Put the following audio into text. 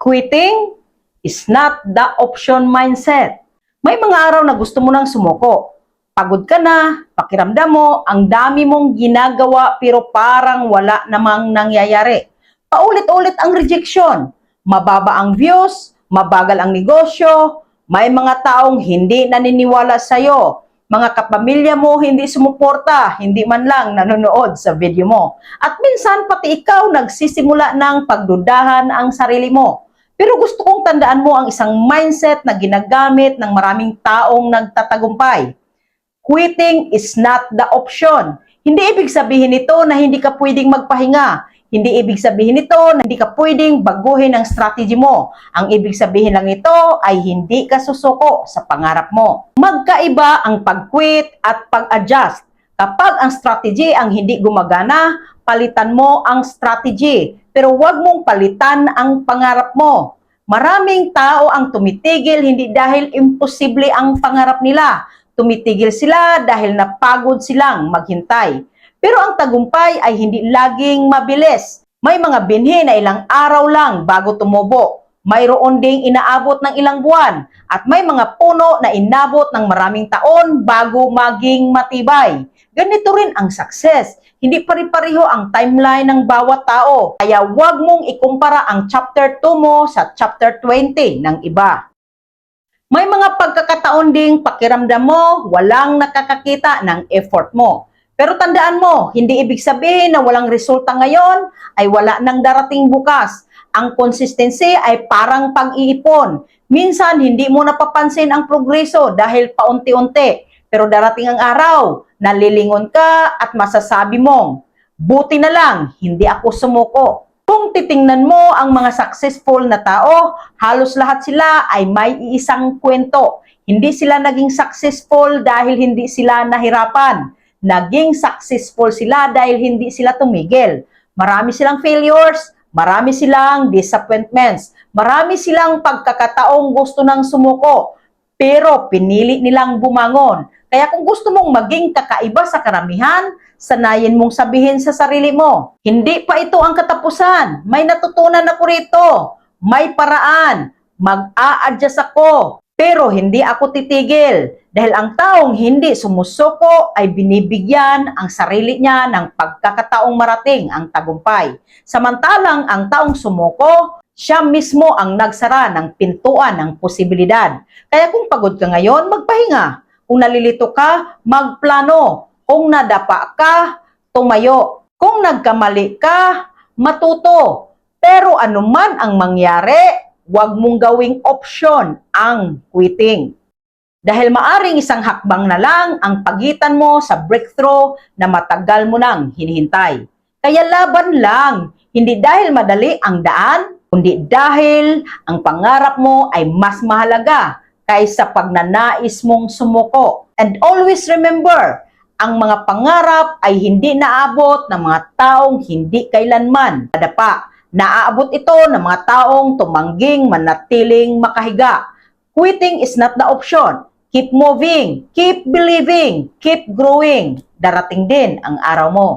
Quitting is not the option mindset. May mga araw na gusto mo nang sumuko. Pagod ka na, pakiramdam mo, ang dami mong ginagawa pero parang wala namang nangyayari. Paulit-ulit ang rejection, mababa ang views, mabagal ang negosyo, may mga taong hindi naniniwala sa'yo, mga kapamilya mo hindi sumuporta, hindi man lang nanonood sa video mo. At minsan pati ikaw nagsisimula ng pagdudahan ang sarili mo. Pero gusto kong tandaan mo ang isang mindset na ginagamit ng maraming taong nagtatagumpay. Quitting is not the option. Hindi ibig sabihin nito na hindi ka pwedeng magpahinga. Hindi ibig sabihin nito na hindi ka pwedeng baguhin ang strategy mo. Ang ibig sabihin lang ito ay hindi ka susuko sa pangarap mo. Magkaiba ang pag-quit at pag-adjust. Kapag ang strategy ang hindi gumagana, palitan mo ang strategy. Pero huwag mong palitan ang pangarap mo. Maraming tao ang tumitigil hindi dahil imposible ang pangarap nila. Tumitigil sila dahil napagod silang maghintay. Pero ang tagumpay ay hindi laging mabilis. May mga binhi na ilang araw lang bago tumubo. Mayroon ding inaabot ng ilang buwan. At may mga puno na inabot ng maraming taon bago maging matibay. Ganito rin ang success. Hindi pare-pareho ang timeline ng bawat tao. Kaya huwag mong ikumpara ang chapter 2 mo sa chapter 20 ng iba. May mga pagkakataon ding pakiramdam mo walang nakakakita ng effort mo. Pero tandaan mo, hindi ibig sabihin na walang resulta ngayon ay wala nang darating bukas. Ang consistency ay parang pag-iipon. Minsan hindi mo napapansin ang progreso dahil paunti-unti. Pero darating ang araw, nalilingon ka at masasabi mong, buti na lang, hindi ako sumuko. Kung titingnan mo ang mga successful na tao, halos lahat sila ay may iisang kwento. Hindi sila naging successful dahil hindi sila nahirapan. Naging successful sila dahil hindi sila tumigil. Marami silang failures, marami silang disappointments, marami silang pagkakataong gusto nang sumuko, pero pinili nilang bumangon. Kaya kung gusto mong maging kakaiba sa karamihan, sanayin mong sabihin sa sarili mo, hindi pa ito ang katapusan. May natutunan ako rito. May paraan. Mag-a-adjust ako. Pero hindi ako titigil. Dahil ang taong hindi sumusuko ay binibigyan ang sarili niya ng pagkakataong marating ang tagumpay. Samantalang ang taong sumuko, siya mismo ang nagsara ng pintuan ng posibilidad. Kaya kung pagod ka ngayon, magpahinga. Kung nalilito ka, magplano. Kung nadapa ka, tumayo. Kung nagkamali ka, matuto. Pero anuman ang mangyari, huwag mong gawing option ang quitting. Dahil maaring isang hakbang na lang ang pagitan mo sa breakthrough na matagal mo nang hinihintay. Kaya laban lang, hindi dahil madali ang daan, kundi dahil ang pangarap mo ay mas mahalaga kaysa pagnanais mong sumuko. And always remember, ang mga pangarap ay hindi naabot ng mga taong hindi kailanman nadapa. Naaabot ito ng mga taong tumangging manatiling makahiga. Quitting is not the option. Keep moving, keep believing, keep growing. Darating din ang araw mo.